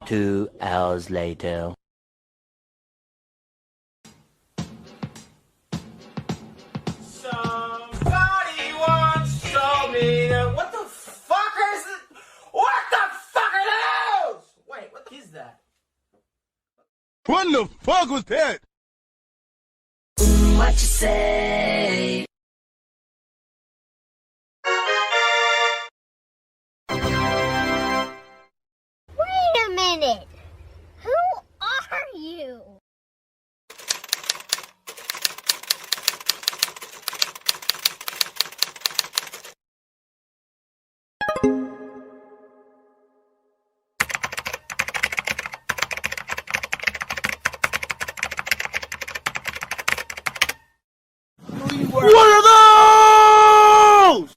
2 hours later. Somebody once told me that what the fuck is it? What the fuck are those? Wait, what is that? What the fuck was that? What you say? Wait a minute! Who are you? What are those?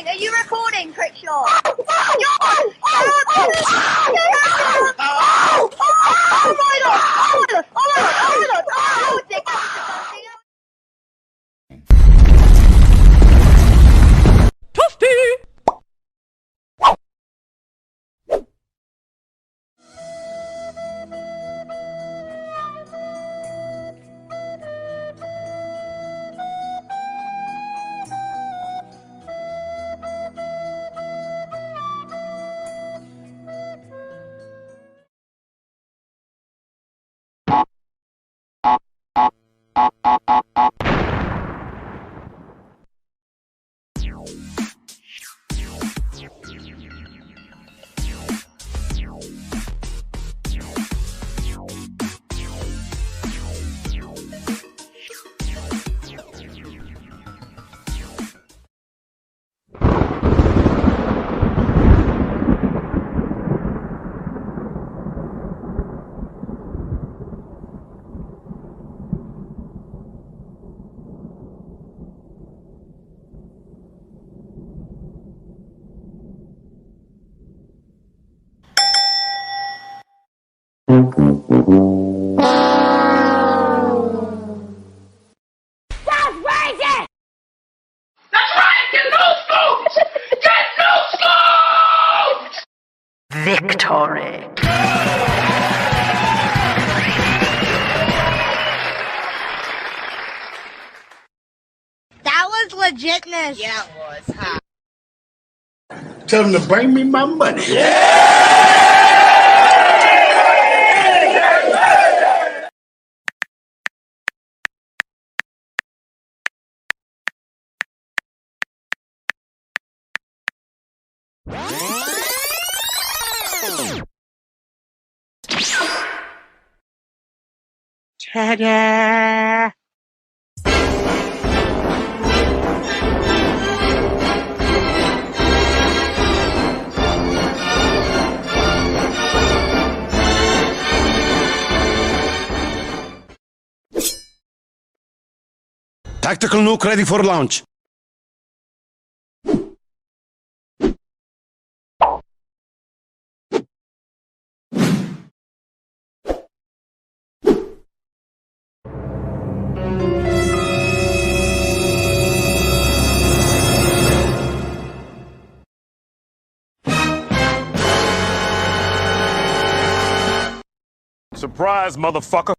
Are you recording, Crickshaw? That's racist! That's right! Get new scoops! Get new scoops! Victory. That was legitness. Yeah, it was, huh? Tell them to bring me my money. Ta-da! Tactical nuke ready for launch. Surprise, motherfucker.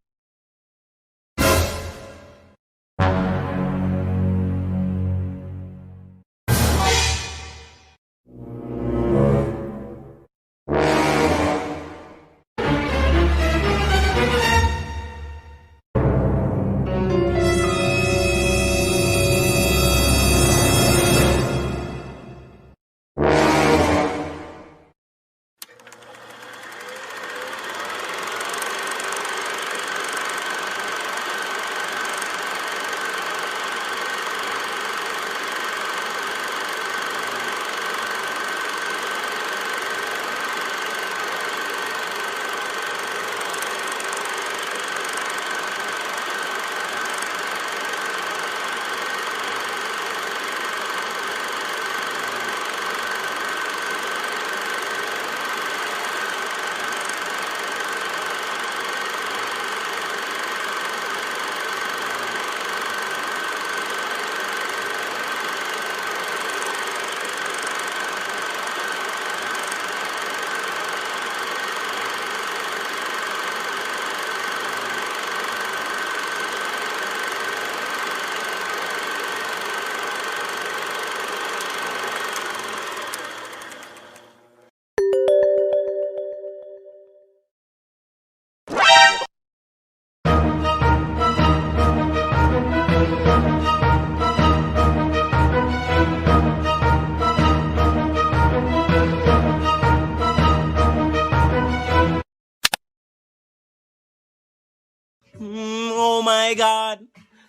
Oh my god.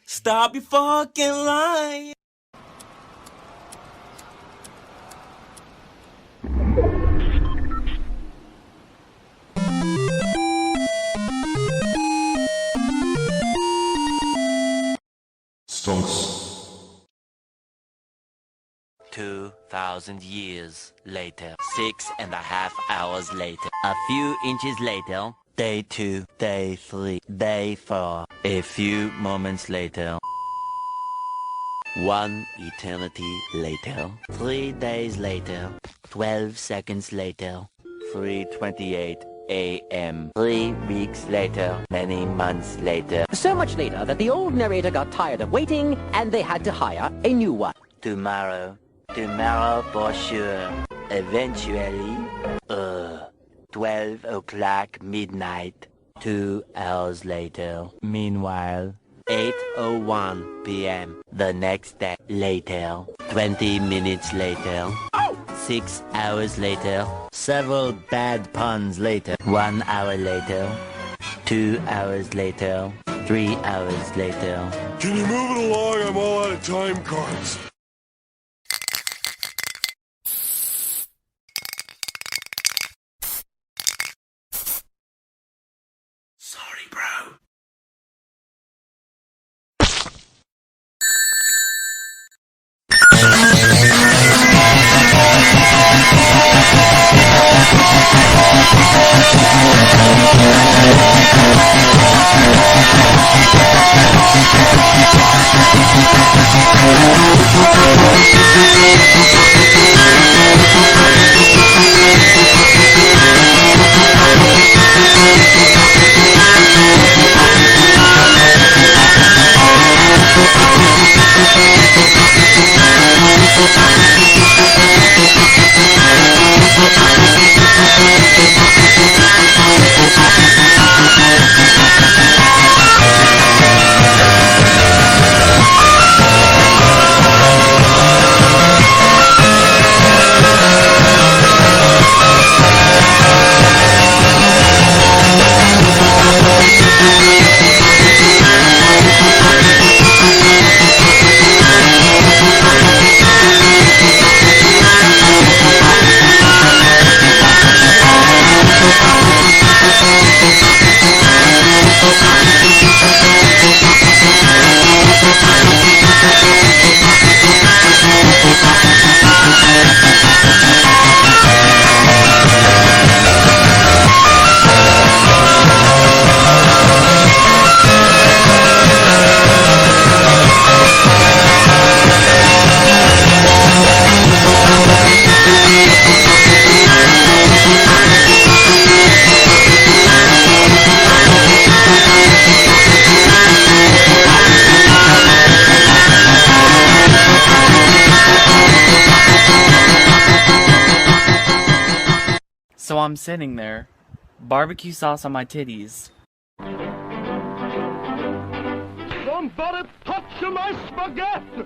Stop your fucking lying. Stonks. 2,000 years later, 6.5 hours later, a few inches later, day 2, day 3, day 4, a few moments later, 1 eternity later, 3 days later, 12 seconds later, 3:28 a.m. 3 weeks later, many months later, So much later that the old narrator got tired of waiting and they had to hire a new one. tomorrow for sure, eventually, 12 o'clock midnight, 2 hours later. Meanwhile, 8:01 p.m. the next day later, 20 minutes later, 6 hours later, several bad puns later, 1 hour later, 2 hours later, 3 hours later. Can you move it along? I'm all out of time cards. Sorry, bro. So I'm sitting there, barbecue sauce on my titties. Somebody touch my spaghetti!